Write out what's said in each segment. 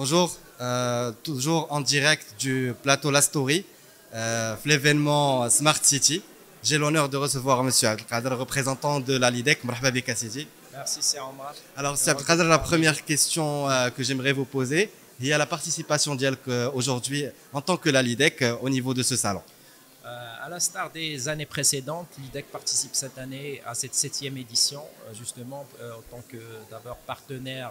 Bonjour, toujours en direct du plateau La Story, l'événement Smart City. J'ai l'honneur de recevoir Monsieur Abdelkader, représentant de la LIDEC. Marhaba bik Sidi. Merci, c'est Omar. Alors, Monsieur Abdelkader, la première question que j'aimerais vous poser, il y a la participation aujourd'hui en tant que la LIDEC au niveau de ce salon. À l'instar des années précédentes, l'IDEC participe cette année à cette 7e édition, justement en tant que d'abord partenaire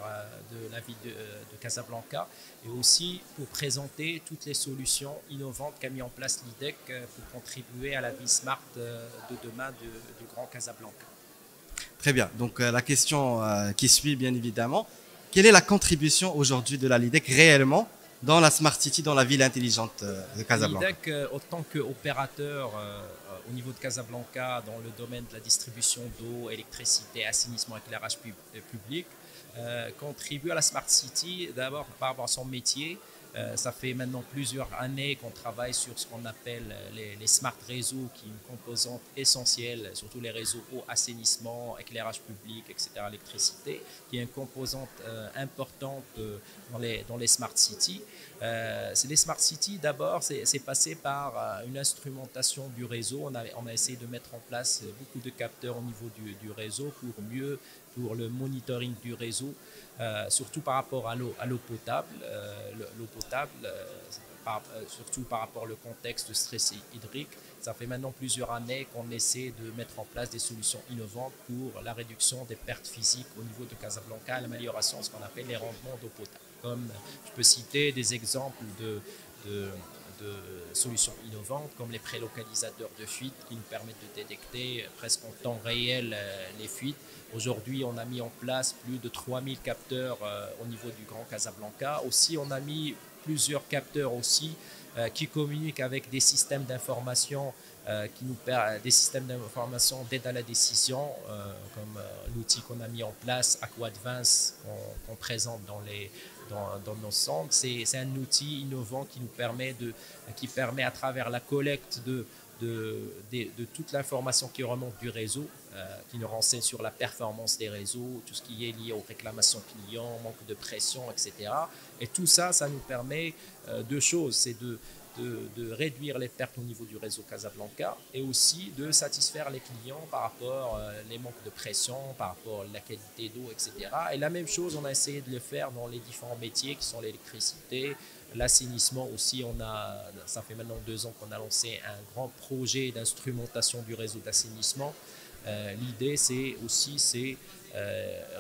de la ville de Casablanca et aussi pour présenter toutes les solutions innovantes qu'a mis en place l'IDEC pour contribuer à la vie smart de demain du Grand Casablanca. Très bien. Donc, la question qui suit, bien évidemment, quelle est la contribution aujourd'hui de la LIDEC réellement dans la Smart City, dans la ville intelligente de Casablanca? L'IDEC, autant qu'opérateur au niveau de Casablanca, dans le domaine de la distribution d'eau, électricité, assainissement, éclairage public, contribue à la Smart City d'abord par rapport à son métier. Ça fait maintenant plusieurs années qu'on travaille sur ce qu'on appelle les smart réseaux, qui est une composante essentielle, surtout les réseaux eau, assainissement, éclairage public, etc., électricité, qui est une composante importante dans les smart cities. Les smart cities, d'abord, c'est passé par une instrumentation du réseau. On a essayé de mettre en place beaucoup de capteurs au niveau du réseau pour le monitoring du réseau, surtout par rapport à l'eau potable. L'eau potable, surtout par rapport au contexte de stress hydrique. Ça fait maintenant plusieurs années qu'on essaie de mettre en place des solutions innovantes pour la réduction des pertes physiques au niveau de Casablanca et l'amélioration de ce qu'on appelle les rendements d'eau potable. Comme je peux citer des exemples de solutions innovantes comme les prélocalisateurs de fuite qui nous permettent de détecter presque en temps réel les fuites. Aujourd'hui, on a mis en place plus de 3000 capteurs au niveau du Grand Casablanca. Aussi, on a mis plusieurs capteurs aussi qui communiquent avec des systèmes d'information des systèmes d'information d'aide à la décision, comme l'outil qu'on a mis en place, AquaAdvance, qu'on présente dans nos centres. C'est un outil innovant qui permet à travers la collecte de toute l'information qui remonte du réseau, qui nous renseigne sur la performance des réseaux, tout ce qui est lié aux réclamations clients, manque de pression, etc. Et tout ça, ça nous permet deux choses, c'est de réduire les pertes au niveau du réseau Casablanca et aussi de satisfaire les clients par rapport les manques de pression, par rapport à la qualité d'eau, etc. Et la même chose, on a essayé de le faire dans les différents métiers qui sont l'électricité, l'assainissement aussi. Ça fait maintenant 2 ans qu'on a lancé un grand projet d'instrumentation du réseau d'assainissement. L'idée, c'est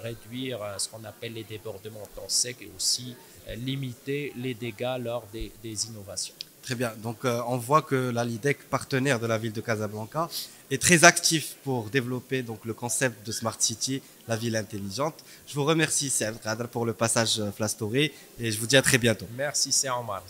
réduire ce qu'on appelle les débordements en temps sec et aussi limiter les dégâts lors des innovations. Très bien. Donc, on voit que la LIDEC, partenaire de la ville de Casablanca, est très actif pour développer donc, le concept de Smart City, la ville intelligente. Je vous remercie, Abdelkader, pour le passage Flastory et je vous dis à très bientôt. Merci, c'est Omar.